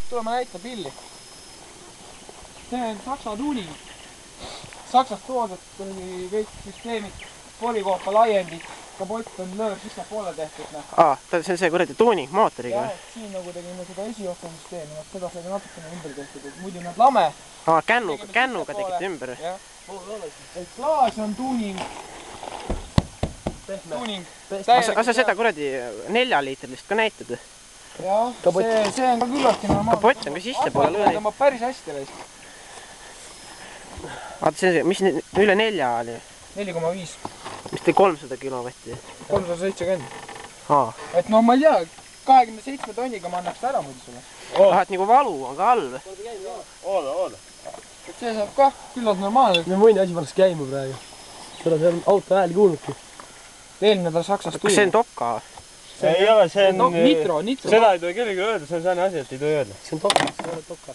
tule ma näita pilli. See on Saksa tuuning. Saksast toodud kõik süsteemid, polikoopa laiendid, kapott on lööb sisse poole tehtud. See on see kuradi tuuning mootoriga? Jah, siin nagu tegime seda esiotsa süsteemi, seda sai natukene ümber tehtud, et muidu nad lame. Kännuga tegite ümber? Jah. Klaas on tuuning. Aga sa seda kuradi 4-liitrilist ka näitad? Jah, see on ka küllaltki normaalne. Kapott on ka sisse poole lõõri. Ta tõmbab päris hästi veist. Vaata see, mis üle 4 oli? 4,5. Mis te 300 kilovatti? 370. Et noh, ma ei tea, 27 tonniga ma annaks ära muidu sulle. Et nagu valu on ka all või? Ooda. Et see saab ka küllalt normaalne. Me mõni asi paneks käima praegu. Seda see on auto hääli kuulnudki. Eelmine nädal Saksast tuli. Kas see on Doka? Ei ole, see on... Nitro. Seda ei tohi kellegi öelda, see on selline asi, et ei tohi öelda. See on Doka.